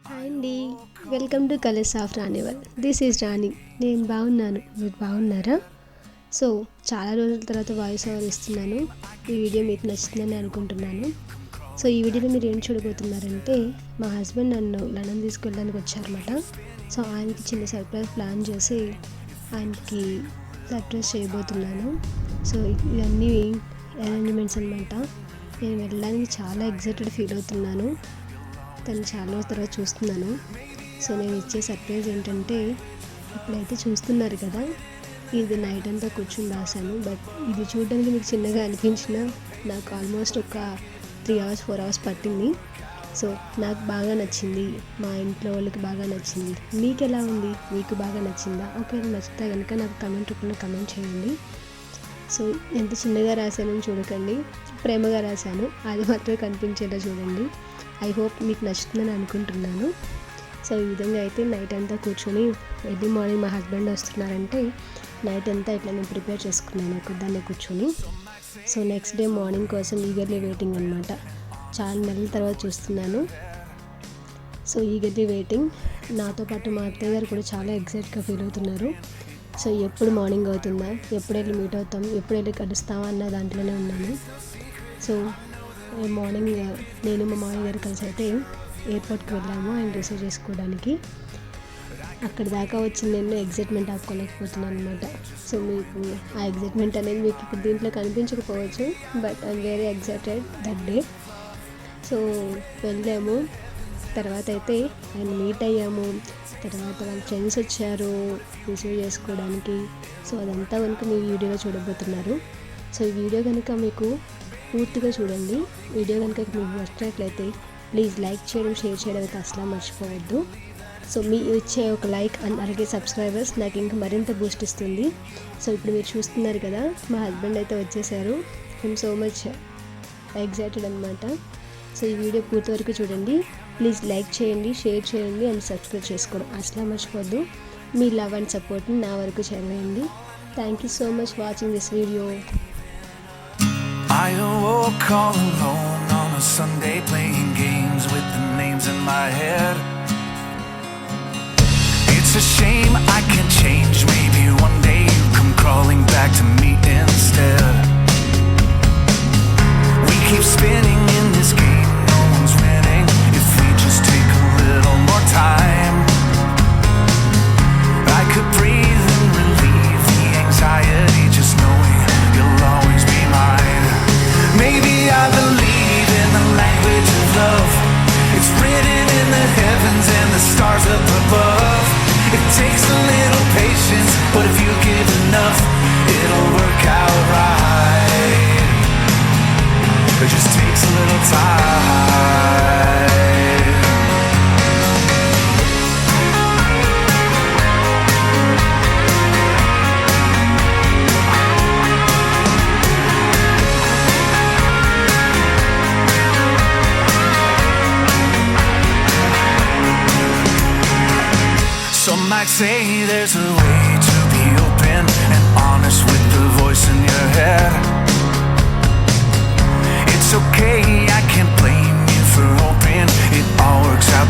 Hi అండి, welcome to colours of Ranival. This is Rani. నేను బాగున్నాను, మీరు బాగున్నారా? సో చాలా రోజుల తర్వాత వాయిస్ ఓవర్ ఇస్తున్నాను. ఈ వీడియో మీకు నచ్చుతుందని అనుకుంటున్నాను. సో ఈ వీడియోలో మీరు ఏం చూడబోతున్నారంటే, మా హస్బెండ్ నన్ను లండన్ తీసుకెళ్ళడానికి వచ్చారన్నమాట. సో ఆయనకి చిన్న సర్ప్రైజ్ ప్లాన్ చేసి ఆయనకి సర్ప్రైజ్ చేయబోతున్నాను. సో ఇవన్నీ అరేంజ్మెంట్స్ అనమాట. నేను వెళ్ళడానికి చాలా ఎక్సైటెడ్ ఫీల్ అవుతున్నాను. తను చాలా రోజుల తర్వాత చూస్తున్నాను. సో నేను ఇచ్చే సర్ప్రైజ్ ఏంటంటే, ఇప్పుడైతే చూస్తున్నారు కదా, ఇది నైట్ అంతా కూర్చుని రాశాను. బట్ ఇది చూడడానికి మీకు చిన్నగా అనిపించిన, నాకు ఆల్మోస్ట్ ఒక 3 hours 4 hours పట్టింది. సో నాకు బాగా నచ్చింది, మా ఇంట్లో వాళ్ళకి బాగా నచ్చింది. మీకు ఎలా ఉంది? మీకు బాగా నచ్చిందా? ఒకవేళ నచ్చితే కనుక నాకు కమెంట్ రూపంలో కమెంట్ చేయండి. సో ఎంత చిన్నగా రాశానని చూడకండి, ప్రేమగా రాశాను, అది మాత్రం కనిపించేలా చూడండి. ఐ హోప్ మీకు నచ్చుతుందని అనుకుంటున్నాను. సో ఈ విధంగా అయితే నైట్ అంతా కూర్చొని, ఎర్లీ మార్నింగ్ మా హస్బెండ్ వస్తున్నారంటే నైట్ అంతా ఇట్లా నేను ప్రిపేర్ చేసుకున్నాను ఒకదాన్ని కూర్చొని. సో నెక్స్ట్ డే మార్నింగ్ కోసం ఈగర్లీ వెయిటింగ్ అనమాట. చాలా నెలల తర్వాత చూస్తున్నాను. So eagerly waiting. నాతో పాటు మా అత్తయ్య గారు కూడా చాలా ఎక్సైట్గా ఫీల్ అవుతున్నారు. సో ఎప్పుడు మార్నింగ్ అవుతుందా, ఎప్పుడు వెళ్ళి మీట్ అవుతాం, ఎప్పుడు వెళ్ళి కలుస్తామా అన్న దాంట్లోనే ఉన్నాను. సో మార్నింగ్ నేను మా మామయ్య గారు కలిసి అయితే ఎయిర్పోర్ట్కి వెళ్ళాము ఆయన రిసీవ్ చేసుకోవడానికి. అక్కడ దాకా వచ్చింది, నేను ఎగ్జైట్మెంట్ ఆపుకోలేకపోతున్నాను అనమాట. సో మీకు ఆ ఎగ్జైట్మెంట్ అనేది మీకు ఇప్పుడు దీంట్లో కనిపించకపోవచ్చు, but I'm very excited that day. So వెళ్ళాము, తర్వాత అయితే ఆయన మీట్ అయ్యాము. తర్వాత వాళ్ళ ఫ్రెండ్స్ వచ్చారు రిసీవ్ చేసుకోవడానికి. సో అదంతా కనుక మీ వీడియోలో చూడబోతున్నారు. సో ఈ వీడియో కనుక మీకు పూర్తిగా చూడండి. వీడియో కనుక మీకు నచ్చినట్లయితే ప్లీజ్ లైక్ చేయడం, షేర్ చేయడం అయితే అసలు మర్చిపోవద్దు. సో మీ ఇచ్చే ఒక లైక్ అండ్ అలాగే సబ్స్క్రైబర్స్ నాకు ఇంకా మరింత బూస్ట్ ఇస్తుంది. సో ఇప్పుడు మీరు చూస్తున్నారు కదా, మా హస్బెండ్ అయితే వచ్చేసారు. ఐఎమ్ సో మచ్ ఎగ్జైటెడ్ అనమాట. సో ఈ వీడియో పూర్తి వరకు చూడండి. ప్లీజ్ లైక్ చేయండి, షేర్ చేయండి అండ్ సబ్స్క్రైబ్ చేసుకోవడం అసలు మర్చిపోద్దు. మీ లవ్ అండ్ సపోర్ట్ని నా వరకు చేరవేయండి. Thank you so much watching this video. I awoke all alone on a Sunday playing games with the names in my head. It's a shame I can't change. Maybe one day you come crawling back to me instead. We keep spinning in this game, no one's winning. If we just take a little more time, I could breathe and relieve the anxiety just knowing you'll always be mine. Maybe I believe in the language of love. It's written in the heavens and the stars up above. It takes a little patience, but if you give enough, it'll work out right. It just takes a little time. Some might say there's a way to be open and honest with the voice in your head. It's okay, I can't blame you for hoping it all works out